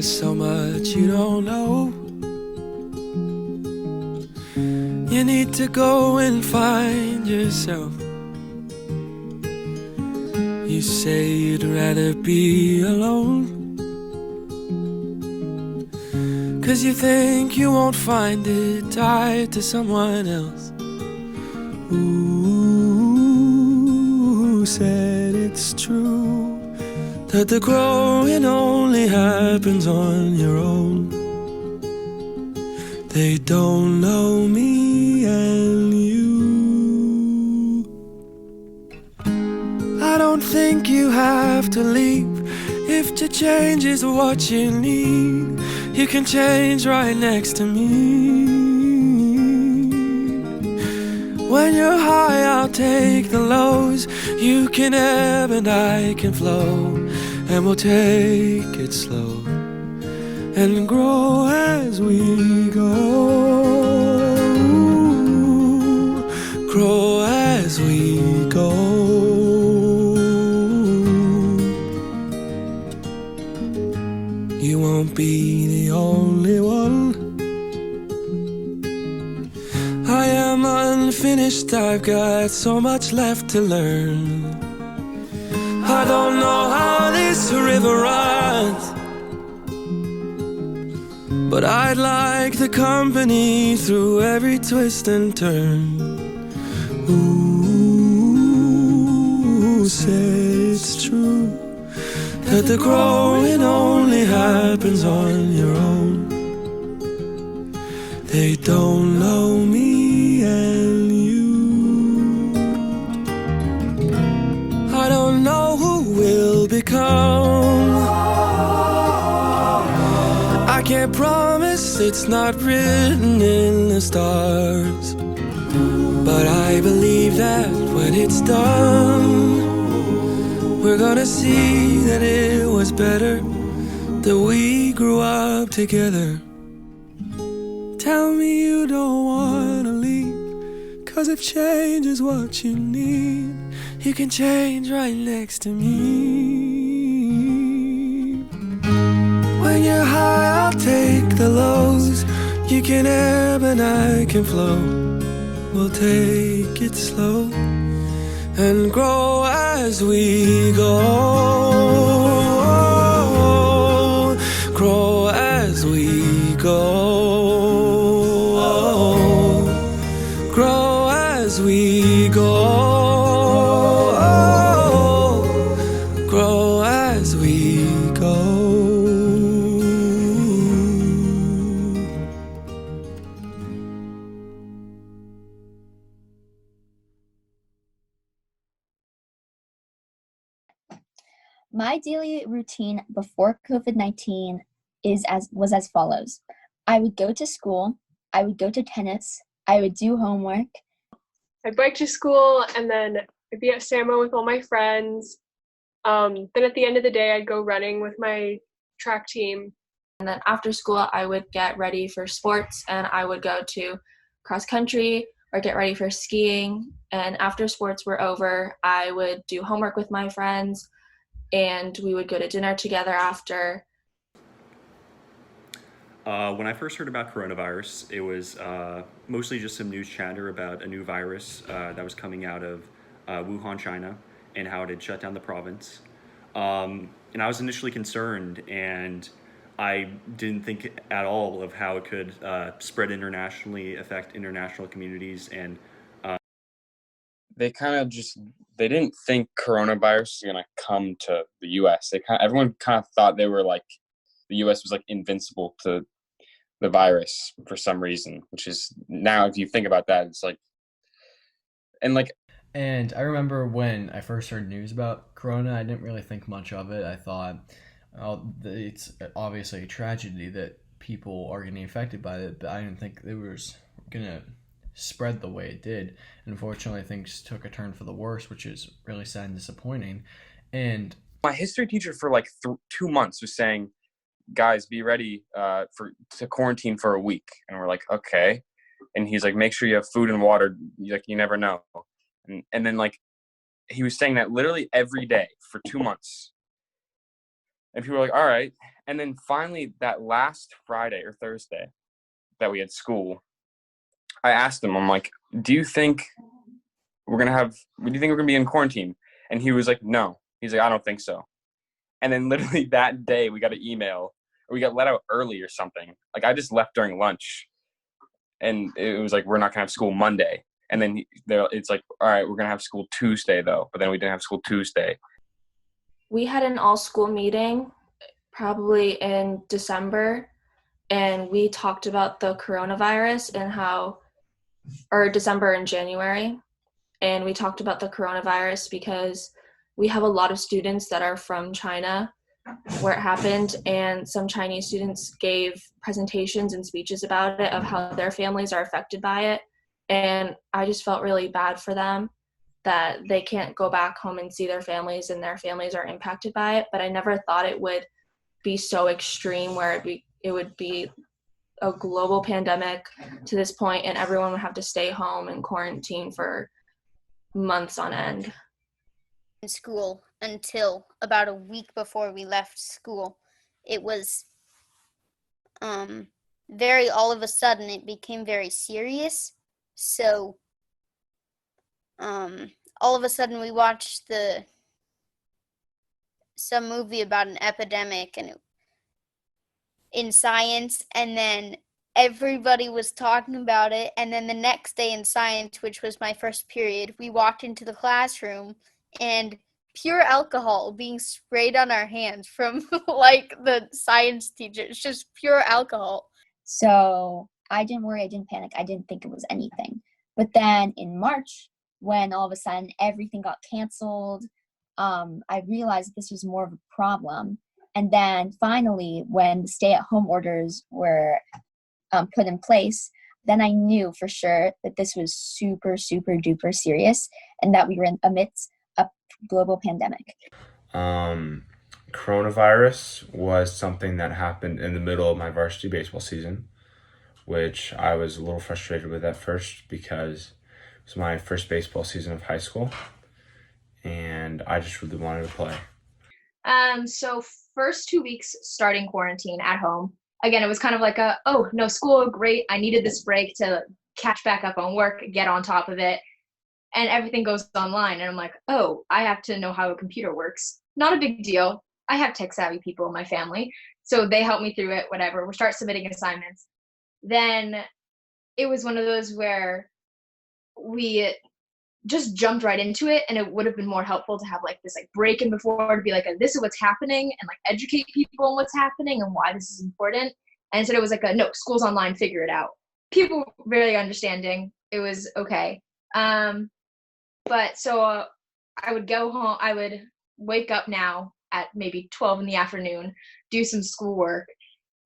There's so much you don't know. You need to go and find yourself. You say you'd rather be alone, 'cause you think you won't find it tied to someone else. Who said it's true that the growing only happens on your own? They don't know me and you. I don't think you have to leave. If to change is what you need, you can change right next to me. When you're high, I'll take the lows. You can ebb and I can flow, and we'll take it slow and grow as we go. Grow as we go. You won't be the only one. I am unfinished, I've got so much left to learn. I don't know how this river runs, but I'd like the company through every twist and turn. Who said it's true that the growing only happens on your own? They don't know me and you. I don't know who will become. I can't promise, it's not written in the stars, but I believe that when it's done, we're gonna see that it was better that we grew up together. Tell me you don't wanna leave, 'cause if change is what you need, you can change right next to me. When you're high, I'll take the lows. You can ebb and I can flow. We'll take it slow and grow as we go. Grow as we go. Grow as we go. Grow as we go. My daily routine before COVID-19 was as follows. I would go to school, I would go to tennis, I would do homework. I'd bike to school, and then I'd be at Samo with all my friends. Then at the end of the day, I'd go running with my track team. And then after school, I would get ready for sports, and I would go to cross country or get ready for skiing. And after sports were over, I would do homework with my friends, and we would go to dinner together after. When I first heard about coronavirus, it was mostly just some news chatter about a new virus that was coming out of Wuhan, China, and how it had shut down the province. And I was initially concerned, and I didn't think at all of how it could spread internationally, affect international communities, and they didn't think coronavirus was gonna come to the U.S. Everyone kind of thought they were like the U.S. was like invincible to the virus for some reason, which is now, if you think about that, it's like, And I remember when I first heard news about Corona, I didn't really think much of it. I thought, oh, it's obviously a tragedy that people are getting affected by it, but I didn't think it was gonna spread the way it did. Unfortunately, things took a turn for the worse, which is really sad and disappointing. And my history teacher for like 2 months was saying, guys, be ready to quarantine for a week. And we're like, okay. And he's like, make sure you have food and water. Like, you never know. And then like, he was saying that literally every day for 2 months. And people were like, all right. And then finally, that last Friday or Thursday that we had school, I asked him, I'm like, do you think we're going to be in quarantine? And he was like, no. He's like, I don't think so. And then literally that day we got an email, or we got let out early or something. Like I just left during lunch, and it was like, we're not going to have school Monday. And then it's like, all right, we're going to have school Tuesday though. But then we didn't have school Tuesday. We had an all-school meeting probably in December, and we talked about the coronavirus or December and January, and we talked about the coronavirus because we have a lot of students that are from China where it happened, and some Chinese students gave presentations and speeches about it of how their families are affected by it, and I just felt really bad for them that they can't go back home and see their families and their families are impacted by it. But I never thought it would be so extreme where it would be a global pandemic to this point and everyone would have to stay home and quarantine for months on end. In school until about a week before we left school. It was very all of a sudden it became very serious. So all of a sudden we watched some movie about an epidemic and in science, and then everybody was talking about it, and then the next day in science, which was my first period, we walked into the classroom and pure alcohol being sprayed on our hands from like the science teacher. It's just pure alcohol. So I didn't worry, I didn't panic, I didn't think it was anything. But then in March, when all of a sudden everything got canceled, I realized this was more of a problem. And then finally, when the stay-at-home orders were put in place, then I knew for sure that this was super, super duper serious and that we were amidst a global pandemic. Coronavirus was something that happened in the middle of my varsity baseball season, which I was a little frustrated with at first because it was my first baseball season of high school and I just really wanted to play. So first 2 weeks starting quarantine at home. Again, it was kind of like no school, great. I needed this break to catch back up on work, get on top of it. And everything goes online. And I'm like, I have to know how a computer works. Not a big deal. I have tech savvy people in my family. So they help me through it, whatever. We start submitting assignments. Then it was one of those where we just jumped right into it, and it would have been more helpful to have like this like break in before to be like, this is what's happening, and like educate people on what's happening and why this is important. And instead it was like no, school's online, figure it out. People were really understanding. It was okay. But so I would go home, I would wake up now at maybe 12 in the afternoon, do some schoolwork,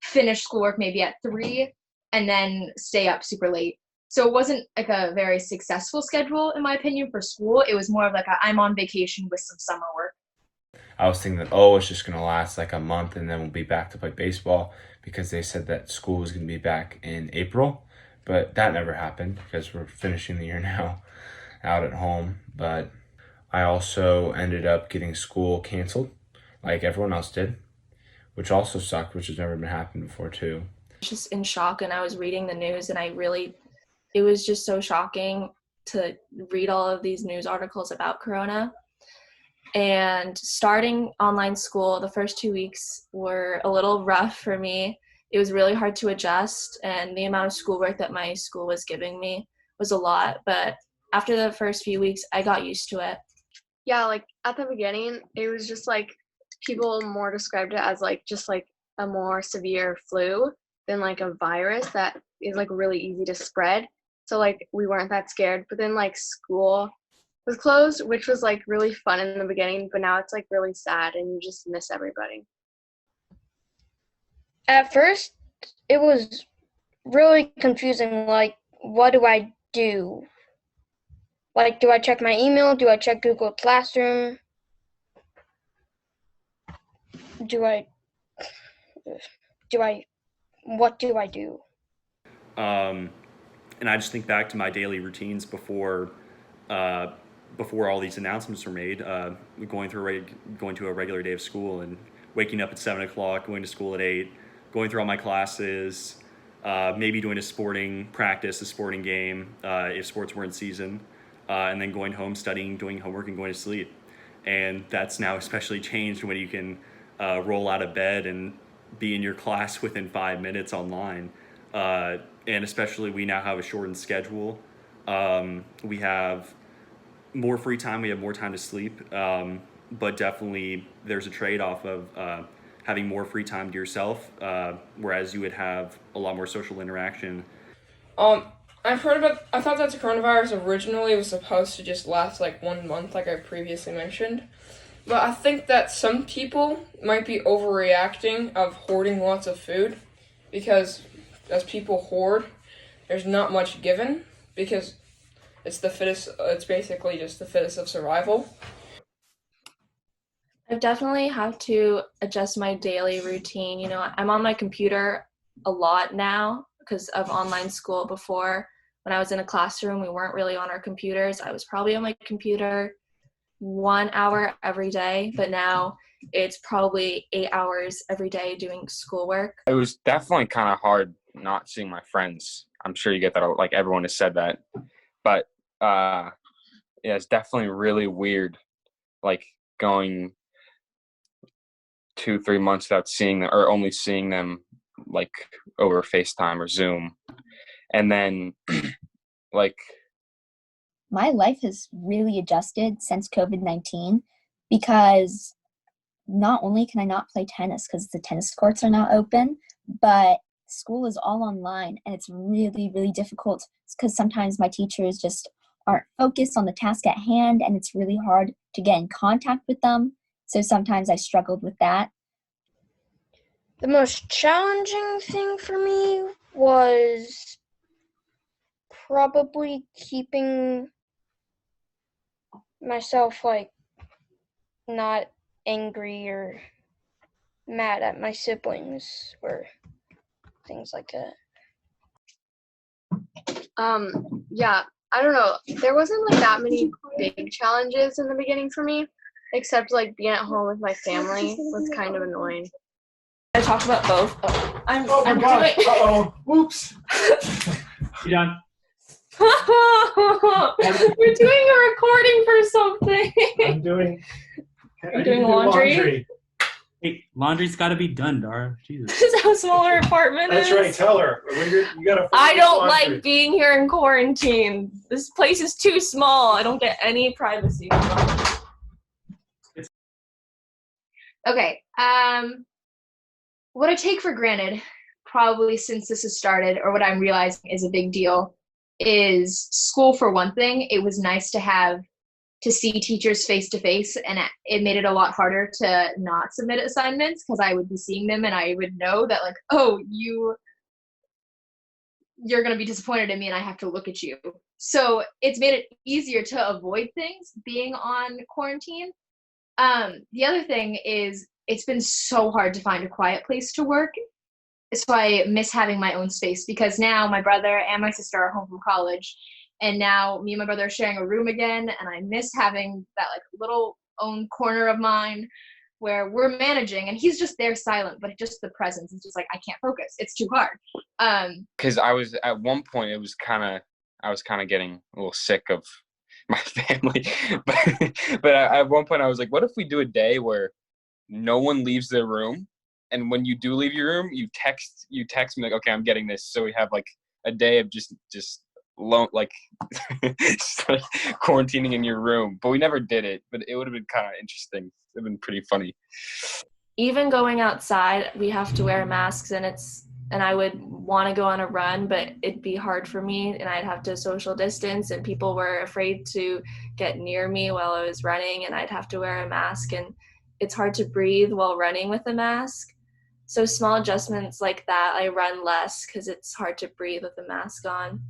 finish schoolwork maybe at 3, and then stay up super late. So it wasn't like a very successful schedule, in my opinion, for school. It was more of like I'm on vacation with some summer work. I was thinking that, it's just going to last like a month and then we'll be back to play baseball because they said that school was going to be back in April. But that never happened because we're finishing the year now out at home. But I also ended up getting school canceled like everyone else did, which also sucked, which has never been happened before too. Just in shock, and I was reading the news and it was just so shocking to read all of these news articles about Corona. And starting online school, the first 2 weeks were a little rough for me. It was really hard to adjust, and the amount of schoolwork that my school was giving me was a lot. But after the first few weeks, I got used to it. Yeah, like at the beginning, it was just like people more described it as like just like a more severe flu than like a virus that is like really easy to spread. So like we weren't that scared. But then like school was closed, which was like really fun in the beginning, but now it's like really sad and you just miss everybody. At first, it was really confusing. Like, what do I do? Like, do I check my email? Do I check Google Classroom? What do I do? And I just think back to my daily routines before all these announcements were made, going to a regular day of school, and waking up at 7 o'clock, going to school at 8, going through all my classes, maybe doing a sporting practice, a sporting game, if sports were in season, and then going home, studying, doing homework, and going to sleep. And that's now especially changed when you can roll out of bed and be in your class within 5 minutes online. And especially we now have a shortened schedule. We have more free time, we have more time to sleep, but definitely there's a trade-off of having more free time to yourself, whereas you would have a lot more social interaction. I thought that the coronavirus originally was supposed to just last like 1 month, like I previously mentioned. But I think that some people might be overreacting of hoarding lots of food, because as people hoard, there's not much given, because it's basically just the fittest of survival. I've definitely had to adjust my daily routine. You know, I'm on my computer a lot now because of online school. Before, when I was in a classroom, we weren't really on our computers. I was probably on my computer 1 hour every day, but now it's probably 8 hours every day doing schoolwork. It was definitely kind of hard not seeing my friends. I'm sure you get that, like everyone has said that. But yeah, it's definitely really weird, like going 2-3 months without seeing them, or only seeing them like over FaceTime or Zoom. And then like My life has really adjusted since COVID-19, because not only can I not play tennis because the tennis courts are not open, but school is all online, and it's really, really difficult because sometimes my teachers just aren't focused on the task at hand, and it's really hard to get in contact with them. So sometimes I struggled with that. The most challenging thing for me was probably keeping myself like not angry or mad at my siblings or things like that. Yeah, I don't know. There wasn't like that many big challenges in the beginning for me, except like being at home with my family was kind of annoying. I talked about both. I'm God. doing. Uh-oh. Oops. You done? We're doing a recording for something. I'm doing laundry. Hey, laundry's got to be done, Dara. Jesus. This is how small our apartment That's is. right. Tell her. You got to. I don't like being here in quarantine. This place is too small. I don't get any privacy. Okay. What I take for granted, probably since this has started, or what I'm realizing is a big deal, is school. For one thing, it was nice to see teachers face to face, and it made it a lot harder to not submit assignments because I would be seeing them and I would know that like, oh, you're going to be disappointed in me and I have to look at you. So it's made it easier to avoid things being on quarantine. The other thing is it's been so hard to find a quiet place to work. So I miss having my own space, because now my brother and my sister are home from college, and now me and my brother are sharing a room again, and I miss having that like little own corner of mine where we're managing, and he's just there silent, but just the presence is just like, I can't focus. It's too hard. because I was at one point, I was kind of getting a little sick of my family, but at one point I was like, what if we do a day where no one leaves their room, and when you do leave your room, you text me like, okay, I'm getting this. So we have like a day of just alone, like just like quarantining in your room. But we never did it, but it would have been kind of interesting. It would have been pretty funny. Even going outside, we have to wear masks, and I would want to go on a run, but it'd be hard for me, and I'd have to social distance, and people were afraid to get near me while I was running, and I'd have to wear a mask, and it's hard to breathe while running with a mask. So small adjustments like that, I run less because it's hard to breathe with a mask on.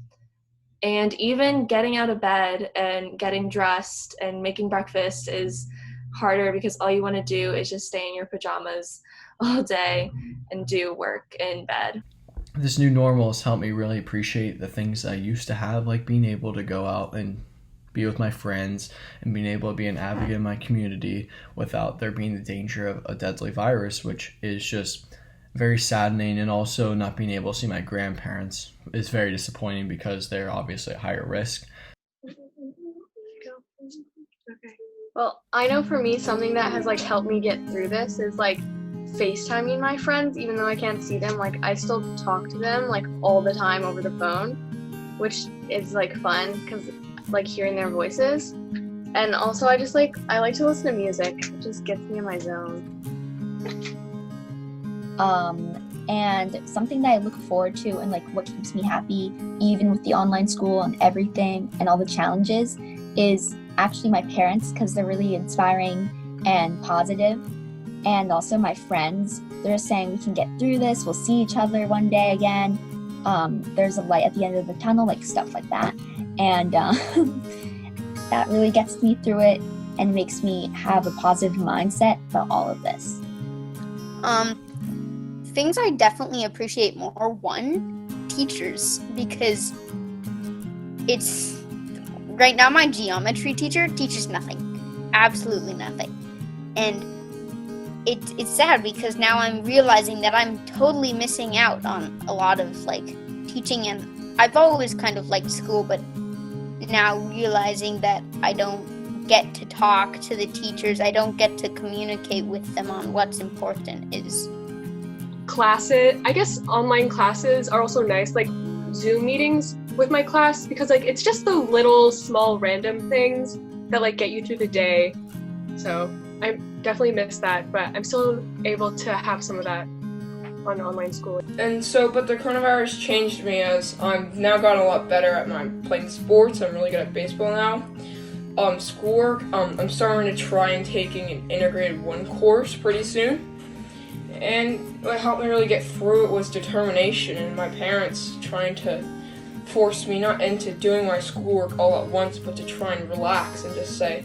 And even getting out of bed and getting dressed and making breakfast is harder because all you want to do is just stay in your pajamas all day and do work in bed. This new normal has helped me really appreciate the things I used to have, like being able to go out and be with my friends and being able to be an advocate in my community without there being the danger of a deadly virus, which is just very saddening. And also not being able to see my grandparents is very disappointing because they're obviously at higher risk. Okay. Well, I know for me, something that has like helped me get through this is like FaceTiming my friends, even though I can't see them. Like I still talk to them like all the time over the phone, which is like fun because like hearing their voices. And also I like to listen to music. It just gets me in my zone. And something that I look forward to and like what keeps me happy, even with the online school and everything and all the challenges, is actually my parents, because they're really inspiring and positive. And also my friends, they're saying we can get through this, we'll see each other one day again, there's a light at the end of the tunnel, like stuff like that. And that really gets me through it and makes me have a positive mindset about all of this. Things I definitely appreciate more, one, teachers, because it's right now my geometry teacher teaches nothing, absolutely nothing. And it's sad because now I'm realizing that I'm totally missing out on a lot of like teaching, and I've always kind of liked school, but now realizing that I don't get to talk to the teachers, I don't get to communicate with them on what's important is classes. I guess online classes are also nice, like Zoom meetings with my class, because like it's just the little small random things that like get you through the day. So I definitely miss that, but I'm still able to have some of that on online school. And so, but the coronavirus changed me as I've now gotten a lot better at my playing sports. I'm really good at baseball now. Schoolwork, I'm starting to try and taking an integrated 1 course pretty soon. And what helped me really get through it was determination, and my parents trying to force me not into doing my schoolwork all at once, but to try and relax and just say,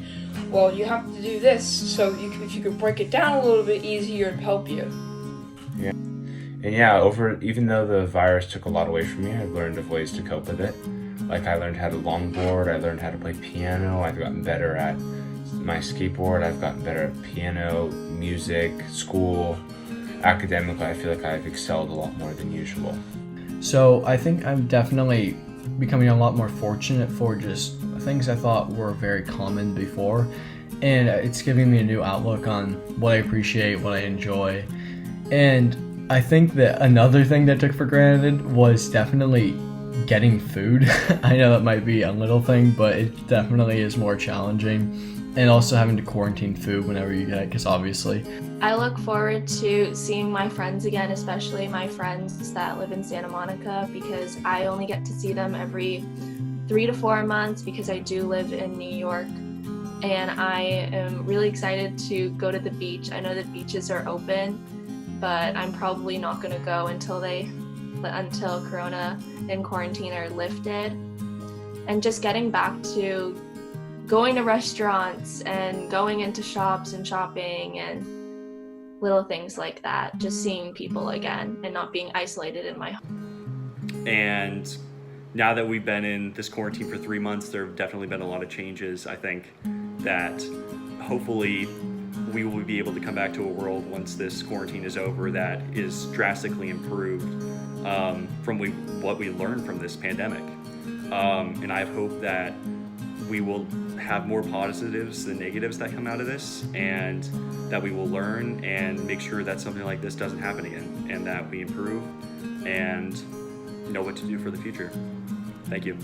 well, you have to do this, so if you could break it down a little bit easier, it'd help you. Yeah. And yeah, even though the virus took a lot away from me, I learned of ways to cope with it. Like I learned how to longboard, I learned how to play piano, I've gotten better at my skateboard, I've gotten better at piano, music, school. Academically, I feel like I've excelled a lot more than usual. So I think I'm definitely becoming a lot more fortunate for just things I thought were very common before, and it's giving me a new outlook on what I appreciate, what I enjoy. And I think that another thing that I took for granted was definitely getting food. I know that might be a little thing, but it definitely is more challenging. And also having to quarantine food whenever you get it, because obviously. I look forward to seeing my friends again, especially my friends that live in Santa Monica, because I only get to see them every 3 to 4 months because I do live in New York. And I am really excited to go to the beach. I know the beaches are open, but I'm probably not going to go until Corona and quarantine are lifted. And just getting back to going to restaurants and going into shops and shopping and little things like that, just seeing people again and not being isolated in my home. And now that we've been in this quarantine for 3 months, there have definitely been a lot of changes. I think that hopefully we will be able to come back to a world once this quarantine is over that is drastically improved from what we learned from this pandemic. And I have hope that we will have more positives than negatives that come out of this, and that we will learn and make sure that something like this doesn't happen again, and that we improve and know what to do for the future. Thank you.